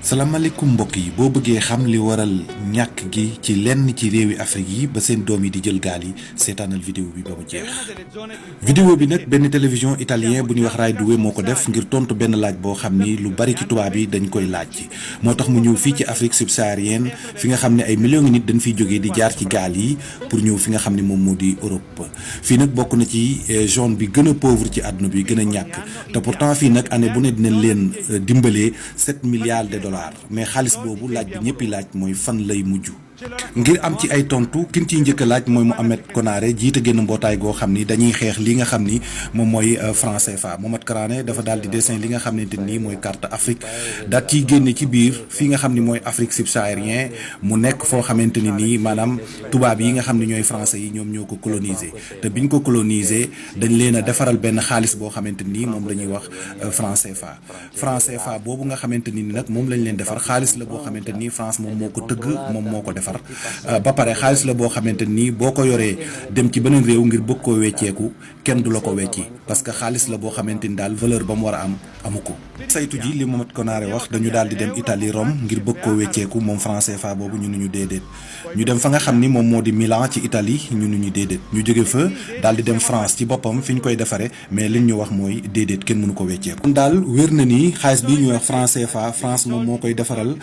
salaamaaleykum mbokk yi boo bëggee xam li waral ñàkk gi ci lenn ci réewi Afrique yi ba seen doom yi di jël gaal yi seetaanal vidéo bi ba mu jeex. vidéo bi nag benn télévision italien bu ñuy wax Rai 2 moo ko def ngir tontu benn laaj boo xam ni lu bari ci tubaab yi dañ koy laaj moo tax mu ñëw fii ci Afrique subsaharienne fi nga xam ne ay millions ngi nit dañ fiy jógee di jaar ci gaal yi pour ñëw fi nga xam ne moom moo di Europe. fii nag bokk na ci zone bi gën a pauvre ci àdduna bi gën a ñàkk te pourtant fii nag année bu ne dinañ leen dimbalee 7 milliards de dollars mais xaalis boobu laaj bi ñëpp laaj mooy fan lay mujj. ngir am ci ay tontu kin ciy njëkk a laaj mooy Mohamed Konaté jiite génn mbootaay goo xam ni dañuy xeex li nga xam ni moom mooy franc CFA. Mohamed Konaté dafa daal di dessin li nga xamante ni mooy carte Afrique daal ciy génne ci biir fii nga xam ni mooy Afrique subsaharienne mu nekk foo xamante ni nii maanaam tubaab yi nga xam ne ñooy français yi ñoom ñoo ko colonisé te biñ ko colonisé dañ leen a defaral benn xaalis boo xamante ni moom la ñuy wax franc CFA. franc CFA boobu nga xamante ni nag moom lañ leen defar xaalis la boo xamante ni France moom moo ko tëgg moom moo ko defar. ba pare xaalis la boo xamante ni boo ko yoree dem ci beneen réew ngir bëgg koo wecceeku kenn du la ko wecci parce que xaalis la boo xamante ni daal valeur ba mu war a am amu ko. saytu ji li Mohamed Konaté wax dañu daal di dem Italie Rome ngir bëgg koo wecceeku moom franc CFA boobu ñu ñu déedéet ñu dem fa nga xam ni moom moo di Milan ci Italie ñu déedéet ñu jóge fa daal di dem France ci boppam fi ñu koy defaree mais liñ ñu wax mooy déedéet kenn mënu ko wecceeku. kon daal wér na ni xaalis bi ñuy wax franc CFA France moom moo koy defaral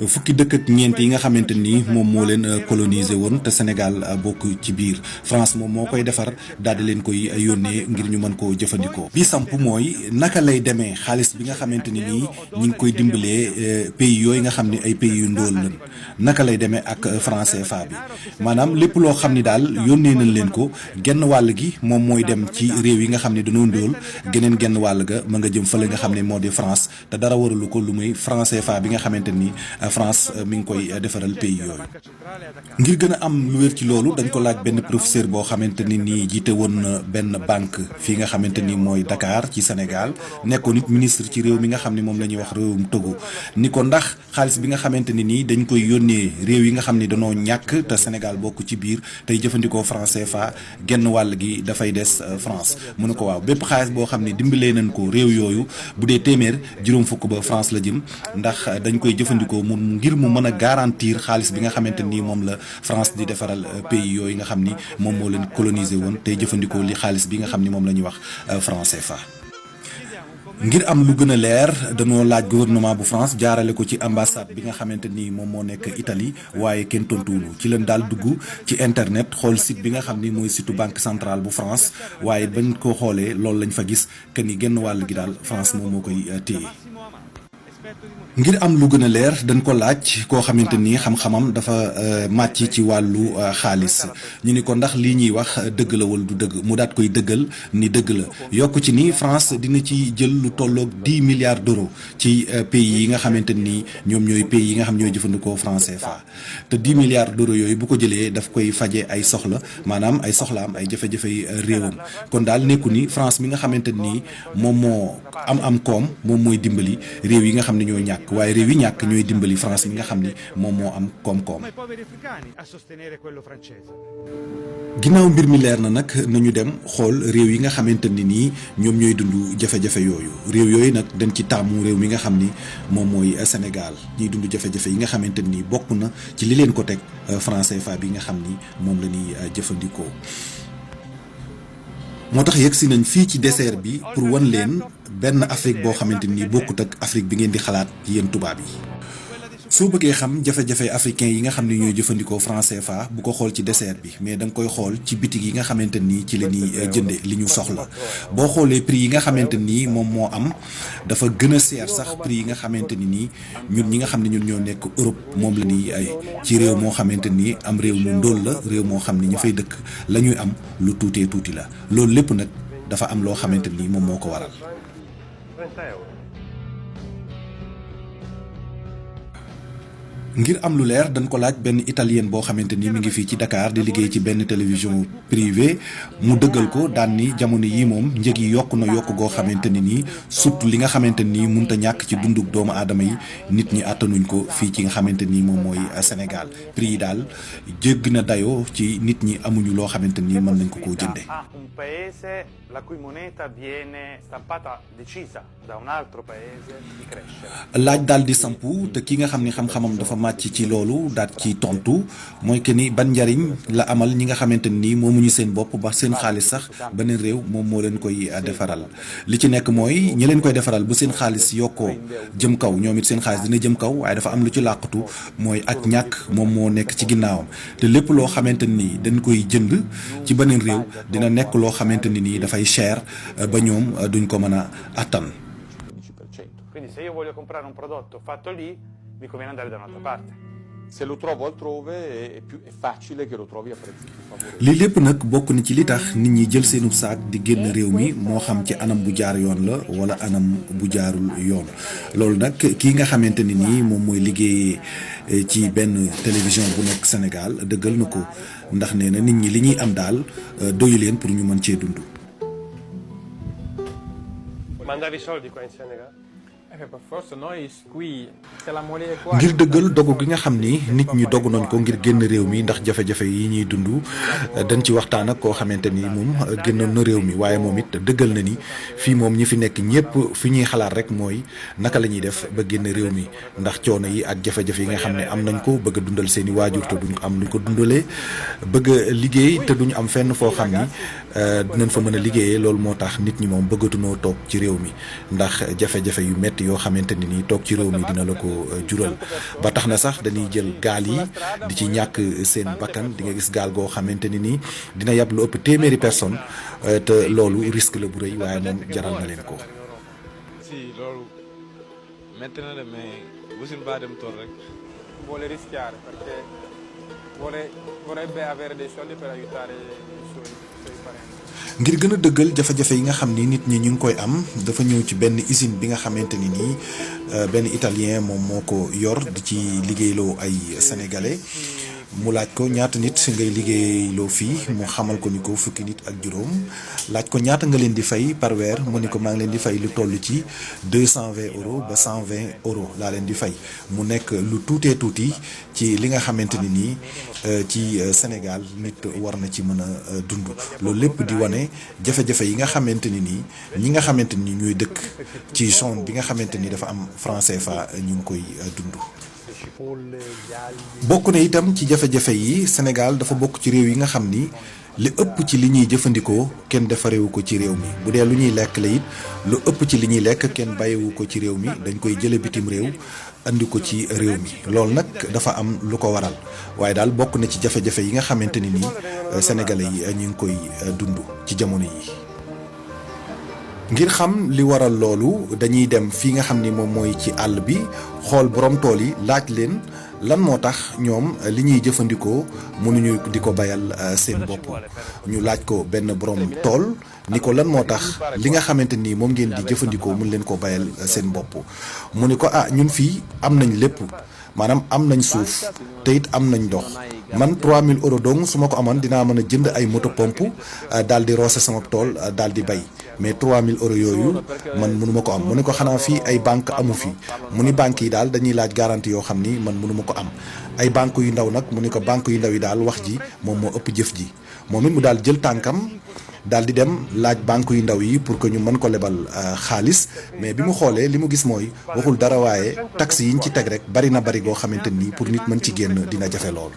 fukki dëkk ak ñeent yi nga xamante ni moom moo leen colonisé woon te Sénégal bokk ci biir France moom moo koy defar daal di leen koy yónnee ngir ñu mën koo jëfandikoo. bi samp mooy naka lay demee xaalis bi nga xamante ni nii ñi ngi koy dimbalee pays yooyu nga xam ne ay pays yu ndóol lañ naka lay demee ak franc CFA bi maanaam lépp loo xam ni daal yónnee nañ leen ko genn wàll gi moom mooy dem ci réew yi nga xam ne dañoo ndóol geneen genn wàll ga ma nga jëm fële nga xam ne moo di France te dara waralu ko lu muy franc CFA bi nga xamante ni France mi ngi koy defaral pays yooyu. ngir gën a am lu wér ci loolu dañ ko laaj benn professeur boo xamante ni nii jiite woon na benn banque fii nga xamante ni mooy Dakar ci Sénégal nekkoon it ministre ci réew mi nga xam ne moom la ñuy wax réewum Togo ni ko ndax xaalis bi nga xamante ni nii dañ koy yónnee réew yi nga xam ne dañoo ñàkk te Sénégal bokk ci biir tey jëfandikoo franc CFA genn wàll gi dafay des France mu ne ko waaw bépp xaalis boo xam ne dimbalee nañ ko réew yooyu bu dee téeméer juróom fukk ba France la jëm ndax dañ koy jëfandikoo mu ngir mu mën a garantir xaalis bi nga xamante ni moom la France di defaral pays yooyu nga xam ni moom moo leen colonisé woon tey jëfandikoo li xaalis bi nga xam ni moom la ñuy wax franc CFA. ngir am lu gën a leer dañoo laaj gouvernement bu France jaarale ko ci ambassade bi nga xamante ni moom moo nekk Italie waaye kenn tontuwulu ci leen daal dugg ci internet xool site bi nga xam ni mooy site banque centrale bu France waaye bañ ko xoolee loolu lañ fa gis que ni genn wàll gi daal France moom moo koy téye. ngir am lu gën a leer dañ ko laaj koo xamante ni xam-xamam dafa màcc ci wàllu xaalis ñu ni ko ndax lii ñuy wax dëgg la wala du dëgg mu daat koy dëggal ni dëgg la yokk ci ni France dina ci jël lu tolloog 10 milliards d'euros ci pays yi nga xamante ni ñoom ñooy pays yi nga xam ñooy jëfandikoo franc CFA te 10 milliards d'euros yooyu bu ko jëlee daf koy faje ay soxla maanaam ay soxlaam ay jafe-jafey réewam kon daal nekku ni France mi nga xamante ni moom moo am koom moom mooy dimbali réew yi nga xam ne ñoo ñàkk waaye réew yi ñàkk ñooy dimbali France mi nga xam ni moom moo am koom-koom. ginnaaw mbir mi leer na nag nañu dem xool réew yi nga xamante ni nii ñoom ñooy dund jafe-jafe yooyu réew yooyu nag dañ ci taamu réew mi nga xam ni moom mooy Sénégal ñuy dund jafe-jafe yi nga xamante ni bokk na ci li leen ko teg franc CFA bi nga xam ni moom la ñuy jëfandikoo. moo tax yegg si nañ fii ci désert bi pour wan leen benn Afrique boo xamante ni bokkut ak Afrique bi ngeen di xalaat yéen tubaab yi. soo bëggee xam jafe-jafe africain yi nga xam ne ñooy jëfandikoo franc CFA bu ko xool ci désert bi mais da nga koy xool ci bitig yi nga xamante ni ci la ñuy jënde li ñu soxla boo xoolee prix yi nga xamante ni moom moo am dafa gën a seer sax prix yi nga xamante ni nii ñun ñi nga xam ne ñun ñoo nekk Europe moom la ñuy ay ci réew moo xamante ni am réew mu ndóol la réew moo xam ne ñu fay dëkk la ñuy am lu tuutee tuuti la loolu lépp nag dafa am loo xamante ni moom moo ko waral. ngir am lu leer dañ ko laaj benn italien boo xamante ni mi ngi fii ci Dakar di liggéey ci benn télévision privée mu dëggal ko daan ni jamono yi moom njëg yi yokk na yokk goo xamante ni nii surtout li nga xamante ni munta ñàkk ci dunduk doomu aadama yi nit ñi attanuñ ko fii ci nga xamante ni moom mooy Sénégal prix yi daal jégg na dayoo ci nit ñi amuñu loo xamante ni mën nañ ko koo jënde un paese la cui moneta viene stampata decisa da un altro paese di crescere. laaj daal di sampu te ki nga xam ni xam-xamam dafa màcc ci loolu daal ci tontu mooy que ni ban njariñ la amal ñi nga xamante ni moomuñu seen bopp ba seen xaalis sax beneen réew moom moo leen koy defaral li ci nekk mooy ñi leen koy defaral bu seen xaalis yokkoo jëm kaw ñoom it seen xaalis dina jëm kaw waaye dafa am lu ci làqatu mooy ak ñàkk moom moo nekk ci ginnaawam te lépp loo xamante ni dañ koy jënd ci beneen réew dina nekk loo xamante ni nii dafay cher ba ñoom duñ ko mën a attan. Quindi se io voglio comprare un prodotto fatto lì, mi conviene andare da un'altra parte. Se lo trovo altrove è facile che lo trovi a prezzi più favorevoli. lii lépp nag bokk na ci li tax nit ñi jël seenu saak di génn réew mi moo xam ci anam bu jaar yoon la wala anam bu jaarul yoon loolu nag kii nga xamante ni nii moom mooy liggéey ci benn télévision bu nekk Sénégal dëggal na ko ndax nee na nit ñi li ñuy am daal doyu leen pour ñu mën cee dund. Mandavi soldi qua in Senegal? Per forza noi qui se la mole è qua. ngir dëggal dogu gi nga xam ni nit ñi dogu nañ ko ngir génn réew mi ndax jafe-jafe yi ñuy dund dañ ci waxtaan ak koo xamante ni moom génnoon na réew mi waaye moom it dëggal na ni fii moom ñi fi nekk ñëpp fi ñuy xalaat rek mooy naka la ñuy def ba génn réew mi ndax coono yi ak jafe-jafe yi nga xam ne am nañ ko bëgg a dundal seen i waajur te duñ am luñ ko dundalee bëgg a liggéey te duñu am fenn foo xam ni dinañ fa mën a liggéeyee loolu moo tax nit ñi moom bëggatunoo toog ci réew mi ndax jafe-jafe yu metti yoo xamante ni nii toog ci réew mi dina la ko jural ba tax na sax dañuy jël gaal yi di ci ñàkk seen bakkan di nga gis gaal goo xamante ni nii dina yab lu ëpp téeméeri personne te loolu risque la bu rëy waaye moom jaral na leen ko. si loolu metti na de mais Boussine Ba dem tool rek. Vuole rischiare perché vorrebbe avere dei soldi per aiutare i suoi parenti. ngir gën a dëggal jafe-jafe yi nga xam ni nit ñi ñu ngi koy am dafa ñëw ci benn usine bi nga xamante ni nii benn italien moom moo ko yor di ci liggéeyloo ay sénégalais mu laaj ko ñaata nit ngay liggéeyloo fii mu xamal ko ni ko fukki nit ak juróom laaj ko ñaata nga leen di fay par weer mu ni ko maa ngi leen di fay lu toll ci 220 euros ba 120 euros laa leen di fay mu nekk lu tuutee tuuti ci li nga xamante ni nii ci Sénégal nit war na ci mën a dund loolu lépp di wane jafe-jafe yi nga xamante ni nii ñi nga xamante ni ñooy dëkk ci zone bi nga xamante ni dafa am franc CFA ñu ngi koy dund. bokk na itam ci jafe-jafe yi Sénégal dafa bokk ci réew yi nga xam ni li ëpp ci li ñuy jëfandikoo kenn defarewu ko ci réew mi bu dee lu ñuy lekk la it lu ëpp ci li ñuy lekk kenn bàyyiwu ko ci réew mi dañ koy jële bitim réew andi ko ci réew mi loolu nag dafa am lu ko waral waaye daal bokk na ci jafe-jafe yi nga xamante ni nii sénégalais yi ñu ngi koy dund ci jamono yi. ngir xam li waral loolu dañuy dem fii nga xam ni moom mooy ci àll bi xool borom tool yi laaj leen lan moo tax ñoom li ñuy jëfandikoo mënuñu di ko bayal seen bopp ñu laaj ko benn borom tool ni ko lan moo tax li nga xamante ni moom ngeen di jëfandikoo mën leen ko bayal seen bopp mu ni ko ñun fii am nañ lépp maanaam am nañ suuf te it am nañ ndox man 3000 euros dong su ma ko amoon dinaa mën a jënd ay moto pompe daal di roose sama tool daal di bay mais 3000 euros yooyu man mënuma ko am mu ne ko xanaa fii ay banque amu fi mu ni banque yi daal dañuy laaj garantie yoo xam ni man mënuma ko am ay banque yu ndaw nag mu ni ko banque yu ndaw yi daal wax ji moom moo ëpp jëf ji moom it mu daal jël tànkam daal di dem laaj banque yu ndaw yi pour que ñu mën ko lebal xaalis mais bi mu xoolee li mu gis mooy waxul dara waaye taxes yi ñu ci teg rek bari na bari goo xamante ni pour nit mën ci génn dina jafe lool.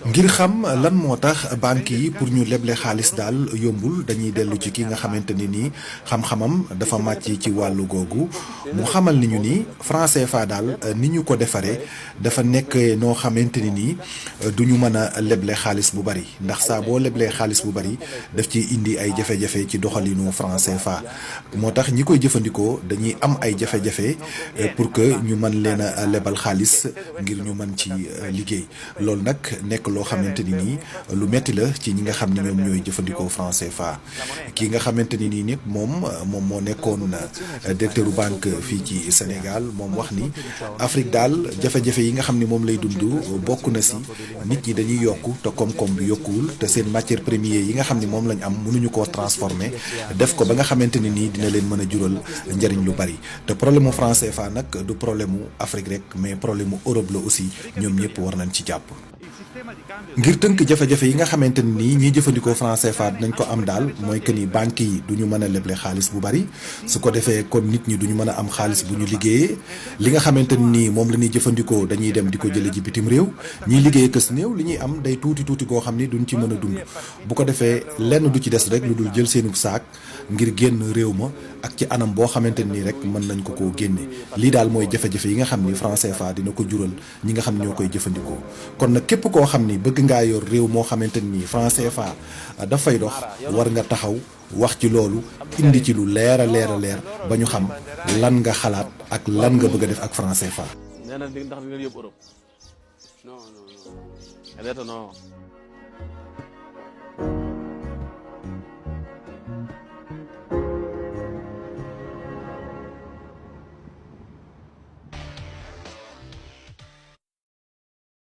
ngir xam lan moo tax banque yi pour ñu leble xaalis daal yombul dañuy dellu ci ki nga xamante ni nii xam-xamam dafa màcc ci wàllu googu mu xamal ni ñu ni franc CFA daal ni ñu ko defaree dafa nekk noo xamante ni nii du ñu mën a leble xaalis bu bari ndax saa boo leblee xaalis bu bari daf ci indi ay jafe-jafe ci doxalinu franc CFA moo tax ñi koy jëfandikoo dañuy am ay jafe-jafe pour que ñu mën leen a lebal xaalis ngir ñu mën ci liggéey loolu nag nekk loo xamante ni nii lu metti la ci ñi nga xam ni ñoom ñooy jëfandikoo franc CFA. kii nga xamante ni nii nag moom moo nekkoon directeuru banque fii ci Sénégal moom wax ni Afrique daal jafe-jafe yi nga xam ni moom lay dund bokk na si nit ñi dañuy yokku te koom-koom bi yokkuwul te seen matière première yi nga xam ni moom lañ am mënuñu koo transformer def ko ba nga xamante ni nii dina leen mën a jural njëriñ lu bari te problème mu franc CFA nag du problème mu Afrique rek mais problème mu Europe la aussi ñoom ñëpp war nañ ci jàpp. ngir tënk jafe-jafe yi nga xamante ni nii ñiy jëfandikoo franc CFA dinañ ko am daal mooy que ni banques yi du ñu mën a leble xaalis bu bari su ko defee kon nit ñi du ñu mën a am xaalis bu ñu liggéeyee li nga xamante ni nii moom la ñuy jëfandikoo dañuy dem di ko jële ji bitim réew ñiy liggéey kës néew li ñuy am day tuuti goo xam ni duñ ci mën a dund bu ko defee lenn du ci des rek lu dul jël seenu saak ngir génn réew ma ak ci anam boo xamante nii rek mën nañ ko koo génne lii daal mooy jafe-jafe yi nga xam ni franc CFA dina ko jural ñi nga xam ñoo koy jëfandikoo kon nag képp koo xam ni bëgg ngaa yor réew moo xamante ni franc CFA dafay dox war nga taxaw wax ci loolu indi ci lu leer a leer ba ñu xam lan nga xalaat ak lan nga bëgg a def ak franc CFA. nee na ndax di nga yóbbu Europe non